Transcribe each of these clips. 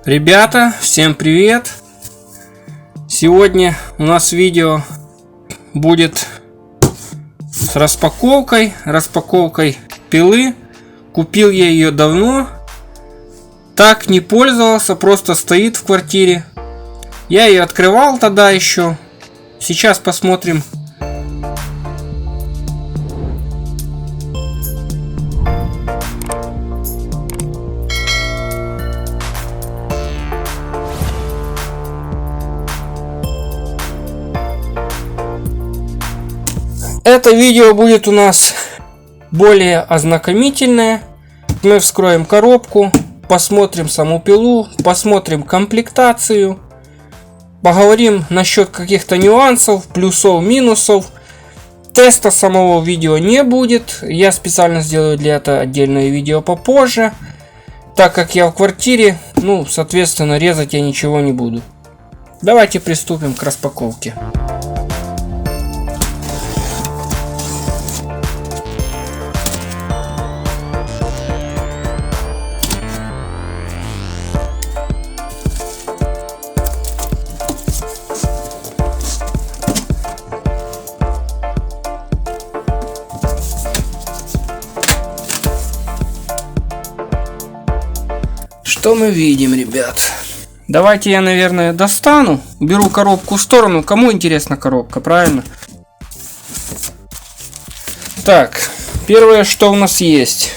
Ребята, всем привет! Сегодня у нас видео будет с распаковкой пилы. Купил я ее давно, так не пользовался, просто стоит в квартире. Я ее открывал тогда еще. Сейчас посмотрим. Это видео будет у нас более ознакомительное. Мы вскроем коробку, посмотрим саму пилу, посмотрим комплектацию, поговорим насчет каких-то нюансов, плюсов, минусов. Теста самого видео не будет. Я специально сделаю для этого отдельное видео попозже, так как я в квартире, соответственно, резать я ничего не буду. Давайте приступим к распаковке. Что мы видим, ребят? Давайте я, наверное, достану. Беру коробку в сторону. Кому интересна коробка, правильно? Так, первое, что у нас есть.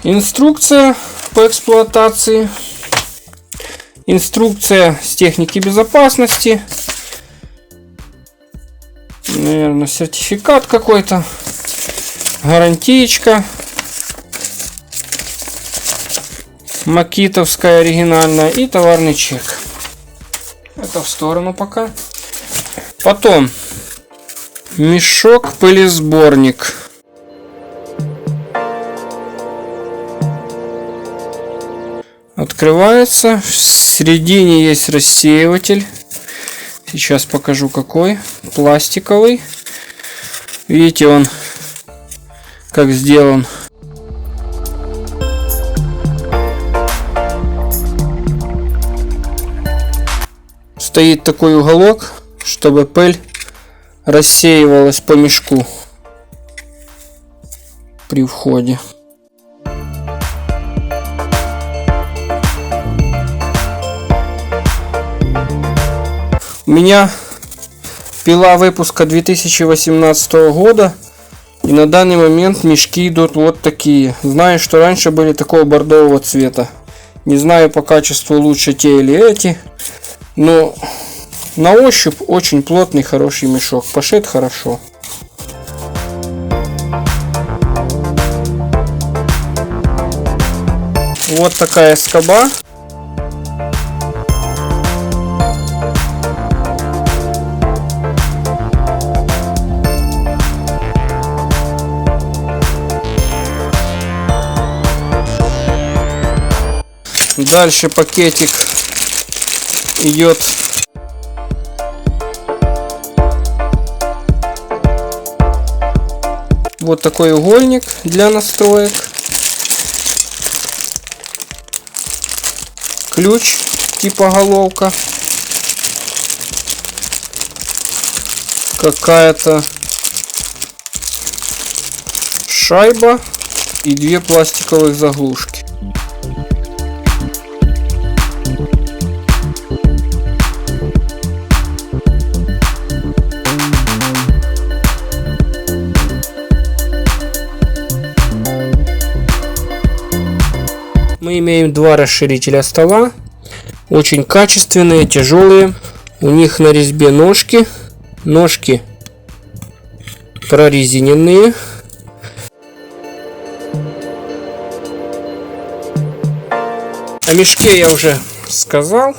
Инструкция по эксплуатации. Инструкция с техники безопасности. Наверное, сертификат какой-то. Гарантиечка. Макитовская оригинальная и товарный чек. Это в сторону пока. Потом мешок пылесборник. Открывается. В середине есть рассеиватель. Сейчас покажу какой. Пластиковый. Видите, он как сделан. Стоит такой уголок, чтобы пыль рассеивалась по мешку при входе. У меня пила выпуска 2018 года, и на данный момент мешки идут вот такие. Знаю, что раньше были такого бордового цвета. Не знаю по качеству лучше те или эти. Но на ощупь очень плотный, хороший мешок. Пошит хорошо. Вот такая скоба. Дальше пакетик идет вот такой угольник для настроек, ключ типа головка, какая-то шайба и две пластиковых заглушки. Мы имеем два расширителя стола, очень качественные, тяжелые. У них на резьбе ножки прорезиненные. О мешке я уже сказал.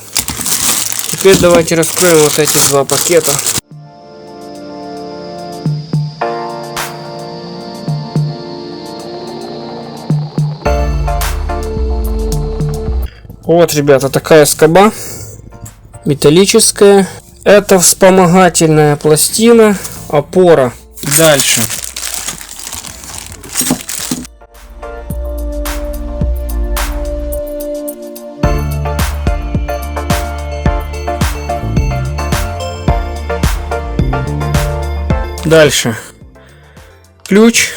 Теперь давайте раскроем вот эти два пакета. Вот, ребята, такая скоба металлическая. Это вспомогательная пластина, опора. Дальше. Дальше. Ключ.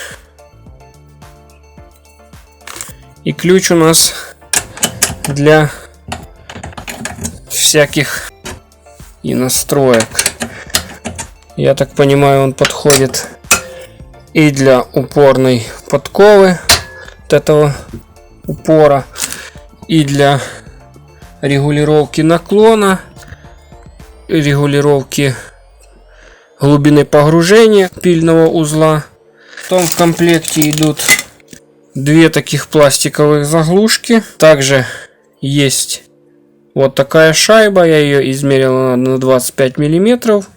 И ключ у нас для всяких и настроек. Я так понимаю, он подходит и для упорной подковы вот этого упора, и для регулировки наклона, регулировки глубины погружения пильного узла. Потом в комплекте идут две таких пластиковых заглушки. Также есть вот такая шайба, я ее измерил на 25 миллиметров.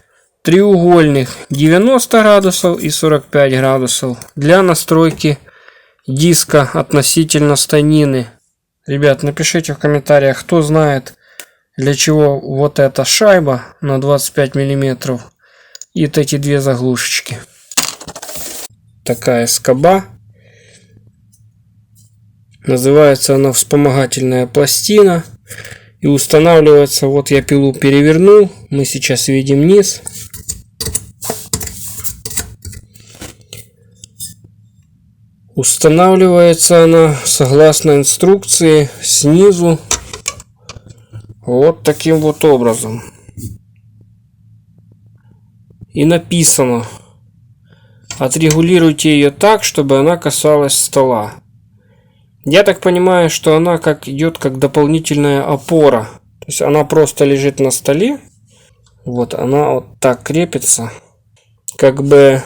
Треугольных 90 градусов и 45 градусов для настройки диска относительно станины. Ребят, напишите в комментариях, кто знает, для чего вот эта шайба на 25 миллиметров и вот эти две заглушечки. Такая скоба. Называется она вспомогательная пластина. И устанавливается, вот я пилу перевернул, мы сейчас видим низ. Устанавливается она согласно инструкции снизу вот таким вот образом. И написано: отрегулируйте ее так, чтобы она касалась стола. Я так понимаю, что она идет как дополнительная опора. То есть она просто лежит на столе. Вот она вот так крепится. Как бы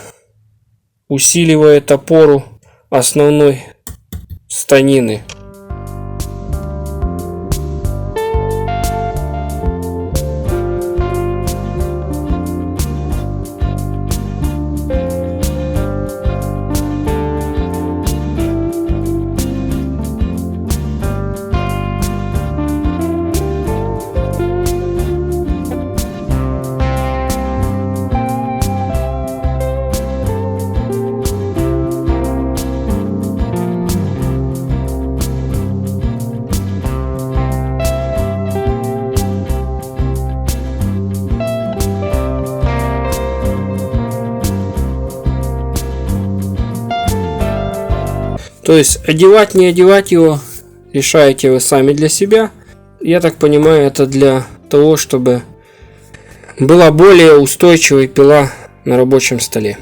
усиливает опору основной станины. То есть одевать, не одевать его решаете вы сами для себя. Я так понимаю, это для того, чтобы была более устойчивая пила на рабочем столе.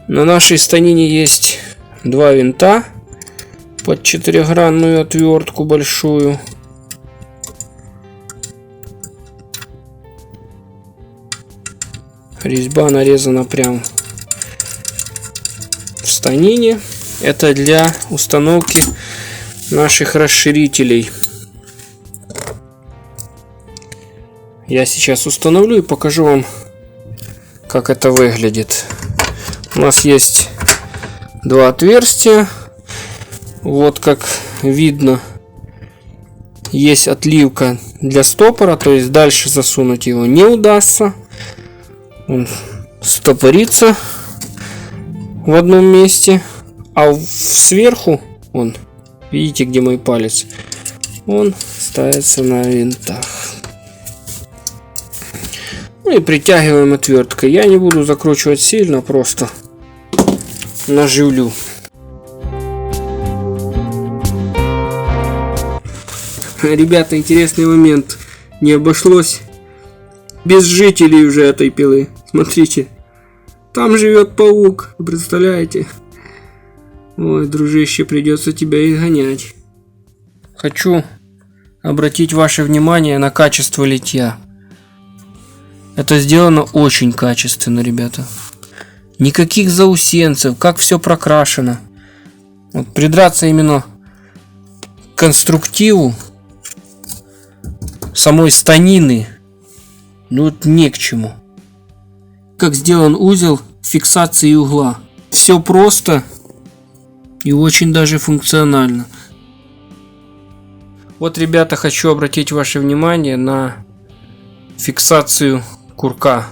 На нашей станине есть два винта под 4-гранную отвертку большую. Резьба нарезана прям в станине. Это для установки наших расширителей. Я сейчас установлю и покажу вам, как это выглядит. У нас есть два отверстия. Вот как видно, есть отливка для стопора, то есть дальше засунуть его не удастся. Он стопорится в одном месте, а сверху, он, видите, где мой палец, он ставится на винтах. Ну и притягиваем отверткой. Я не буду закручивать сильно, просто наживлю. Ребята, интересный момент. Не обошлось без жителей уже этой пилы. Смотрите. Там живет паук, представляете? Ой, дружище, придется тебя изгонять. Хочу обратить ваше внимание на качество литья. Это сделано очень качественно, ребята. Никаких заусенцев, как все прокрашено. Вот придраться именно к конструктиву самой станины, ну вот не к чему. Как сделан узел фиксации угла. Все просто и очень даже функционально. Вот, ребята, хочу обратить ваше внимание на фиксацию курка.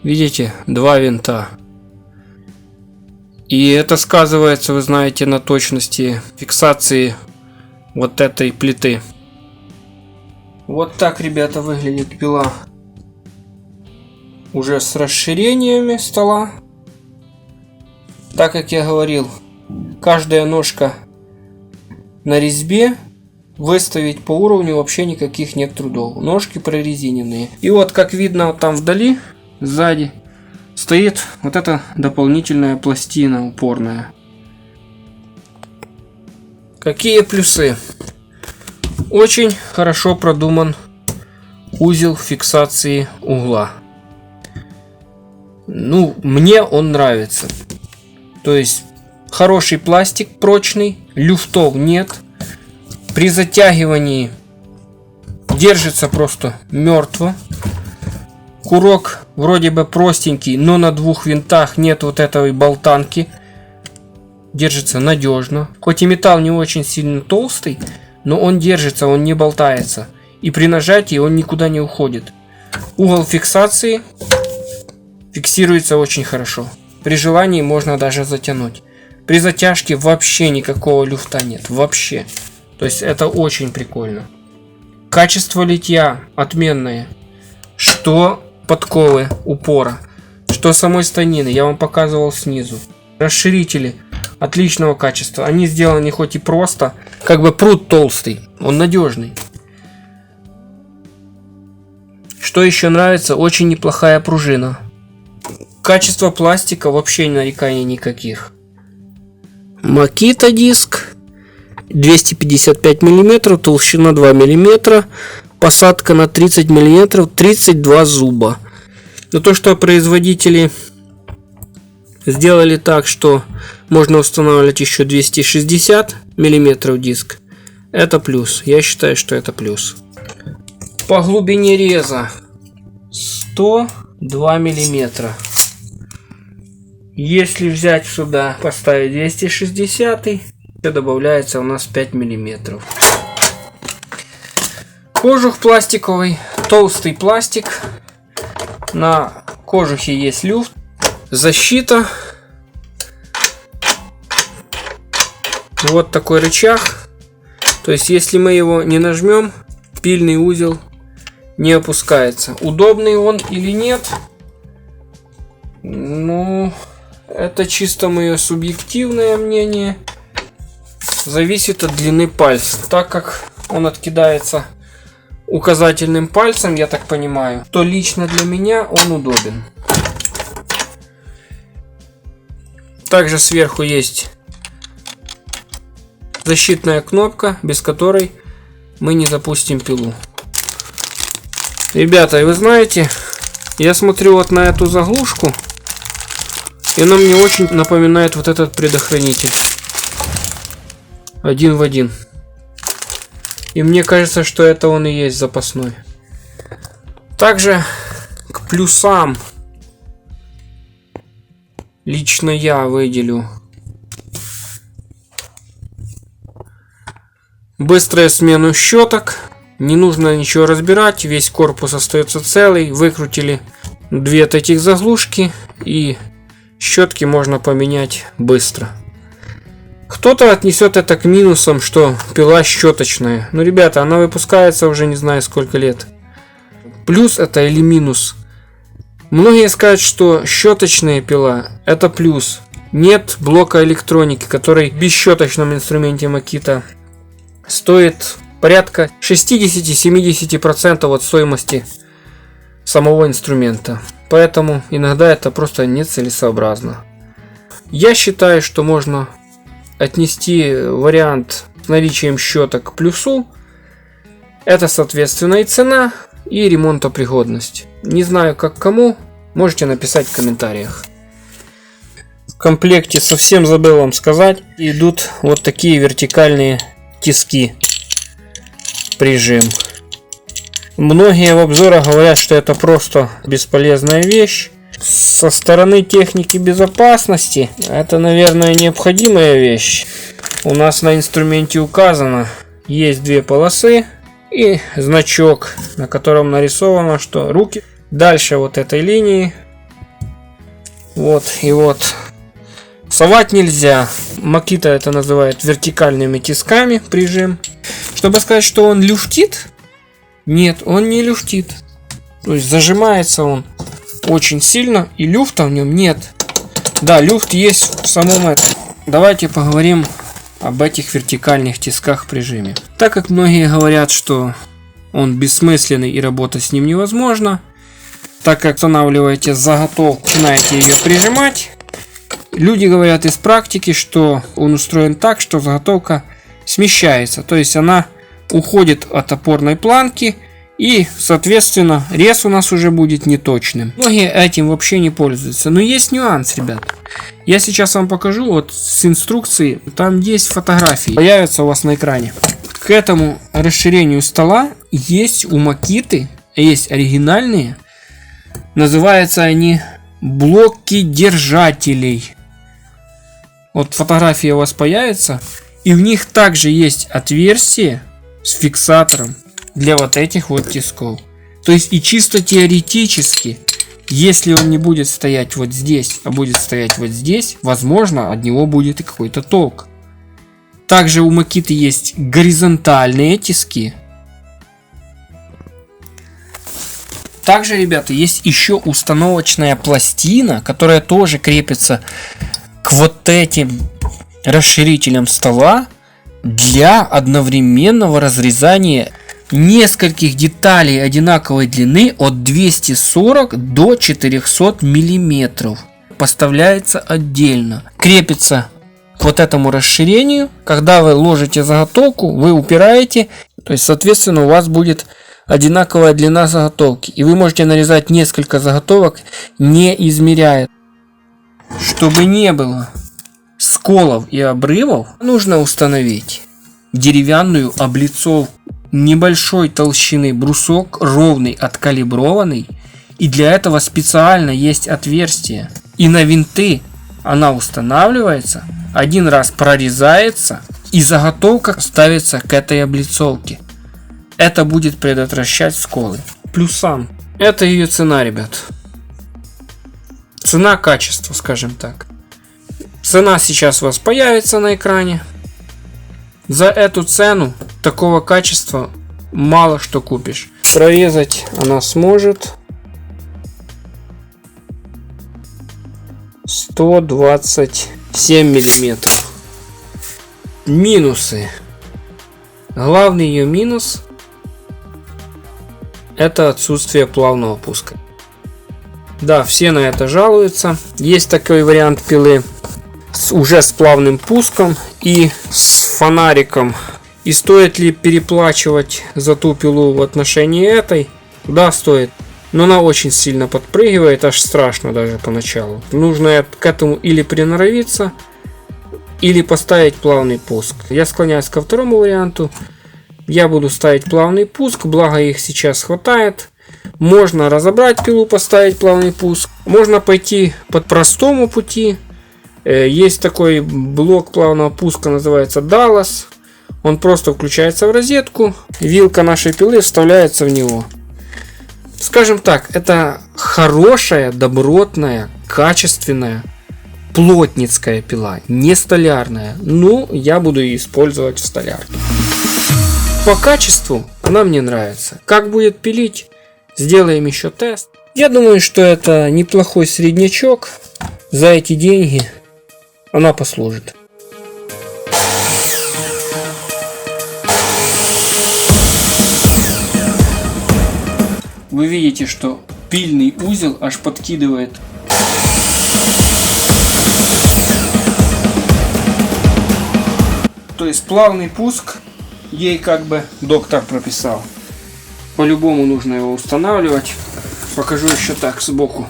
Видите, два винта. И это сказывается, вы знаете, на точности фиксации вот этой плиты. Вот так, ребята, выглядит пила уже с расширениями стола. Так как я говорил, каждая ножка на резьбе, выставить по уровню вообще никаких нет трудов. Ножки прорезиненные. И вот как видно вот там вдали, сзади, стоит вот эта дополнительная пластина упорная. Какие плюсы? Очень хорошо продуман узел фиксации угла. Ну, мне он нравится. То есть хороший пластик, прочный, люфтов нет. При затягивании держится просто мертво. Курок вроде бы простенький, но на двух винтах нет вот этой болтанки. Держится надежно. Хоть и металл не очень сильно толстый, но он держится, он не болтается. И при нажатии он никуда не уходит. Угол фиксации фиксируется очень хорошо. При желании можно даже затянуть. При затяжке вообще никакого люфта нет. Вообще. То есть это очень прикольно. Качество литья отменное. Что подковы упора, что самой станины. Я вам показывал снизу. Расширители отличного качества. Они сделаны хоть и просто, как бы прут толстый. Он надежный. Что еще нравится? Очень неплохая пружина. Качество пластика вообще нареканий никаких. Makita диск 255 мм, толщина 2 мм, посадка на 30 мм, 32 зуба. Но то, что производители сделали так, что можно устанавливать еще 260 мм диск, это плюс. Я считаю, что это плюс. По глубине реза 102 мм. Если взять сюда, поставить 260, все добавляется у нас 5 мм. Кожух пластиковый, толстый пластик. На кожухе есть люфт. Защита. Вот такой рычаг. То есть, если мы его не нажмем, пильный узел не опускается. Удобный он или нет? Ну, это чисто мое субъективное мнение. Зависит от длины пальца. Так как он откидается указательным пальцем, я так понимаю, то лично для меня он удобен. Также сверху есть защитная кнопка, без которой мы не запустим пилу. Ребята, вы знаете, я смотрю вот на эту заглушку, и она мне очень напоминает вот этот предохранитель. Один в один. И мне кажется, что это он и есть запасной. Также к плюсам лично я выделю быструю смену щеток. Не нужно ничего разбирать, весь корпус остается целый. Выкрутили две таких заглушки, и щетки можно поменять быстро. Кто-то отнесет это к минусам, что пила щеточная. Но, ребята, она выпускается уже не знаю сколько лет. Плюс это или минус? Многие скажут, что щеточная пила это плюс. Нет блока электроники, который в бесщеточном инструменте Makita стоит порядка 60-70% от стоимости самого инструмента. Поэтому иногда это просто нецелесообразно. Я считаю, что можно отнести вариант с наличием щеток к плюсу. Это, соответственно, и цена, и ремонтопригодность. Не знаю, как кому. Можете написать в комментариях. В комплекте, совсем забыл вам сказать, идут вот такие вертикальные тиски. Прижим. Многие в обзорах говорят, что это просто бесполезная вещь. Со стороны техники безопасности это, наверное, необходимая вещь. У нас на инструменте указано, есть две полосы и значок, на котором нарисовано, что руки дальше вот этой линии. Вот и вот. Совать нельзя. Makita это называет вертикальными тисками прижим. Чтобы сказать, что он люфтит, нет, он не люфтит. То есть зажимается он очень сильно, и люфта в нем нет. Да, люфт есть в самом этом. Давайте поговорим об этих вертикальных тисках прижиме. Так как многие говорят, что он бессмысленный и работать с ним невозможно, так как устанавливаете заготовку, начинаете ее прижимать, люди говорят из практики, что он устроен так, что заготовка смещается, то есть она уходит от опорной планки, и, соответственно, рез у нас уже будет неточным. Многие этим вообще не пользуются. Но есть нюанс, ребят. Я сейчас вам покажу вот с инструкции. Там есть фотографии. Появятся у вас на экране. К этому расширению стола есть у Makita, есть оригинальные. Называются они блоки держателей. Вот фотография у вас появится. И в них также есть отверстие с фиксатором для вот этих вот тисков. То есть и чисто теоретически, если он не будет стоять вот здесь, а будет стоять вот здесь, возможно, от него будет и какой-то толк. Также у Makita есть горизонтальные тиски. Также, ребята, есть еще установочная пластина, которая тоже крепится к вот этим расширителям стола для одновременного разрезания нескольких деталей одинаковой длины от 240 до 400 миллиметров. Поставляется отдельно. Крепится к вот этому расширению. Когда вы ложите заготовку, вы упираете. То есть, соответственно, у вас будет одинаковая длина заготовки. И вы можете нарезать несколько заготовок, не измеряя. Чтобы не было сколов и обрывов, нужно установить деревянную облицовку небольшой толщины брусок, ровный, откалиброванный, и для этого специально есть отверстие. И на винты она устанавливается, один раз прорезается, и заготовка ставится к этой облицовке. Это будет предотвращать сколы. Плюсам. Это ее цена, ребят. Цена-качество, скажем так. Цена сейчас у вас появится на экране. За эту цену такого качества мало что купишь. Прорезать она сможет 127 миллиметров. Минусы. Главный ее минус — это отсутствие плавного пуска. Да, все на это жалуются. Есть такой вариант пилы уже с плавным пуском и с фонариком. И стоит ли переплачивать за ту пилу в отношении этой? Да, стоит. Но она очень сильно подпрыгивает, аж страшно даже поначалу. Нужно к этому или приноровиться, или поставить плавный пуск. Я склоняюсь ко второму варианту. Я буду ставить плавный пуск, благо их сейчас хватает. Можно разобрать пилу, поставить плавный пуск. Можно пойти по простому пути. Есть такой блок плавного пуска, называется Dallas. Он просто включается в розетку. Вилка нашей пилы вставляется в него. Скажем так, это хорошая, добротная, качественная, плотницкая пила. Не столярная. Ну, я буду ее использовать в столярке. По качеству она мне нравится. Как будет пилить, сделаем еще тест. Я думаю, что это неплохой среднячок. За эти деньги она послужит. Вы видите, что пильный узел аж подкидывает. То есть плавный пуск ей как бы доктор прописал. По-любому нужно его устанавливать. Покажу еще так сбоку.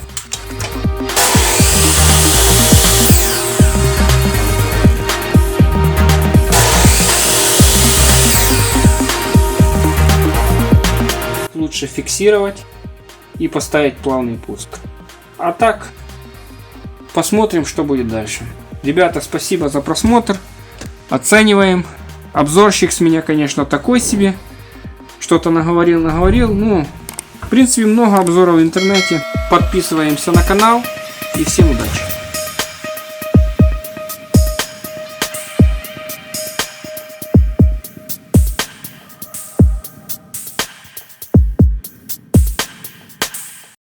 Лучше фиксировать и поставить плавный пуск. А так, посмотрим, что будет дальше. Ребята, спасибо за просмотр. Оцениваем. Обзорщик с меня, конечно, такой себе. Что-то наговорил. Ну, в принципе, много обзоров в интернете. Подписываемся на канал. И всем удачи.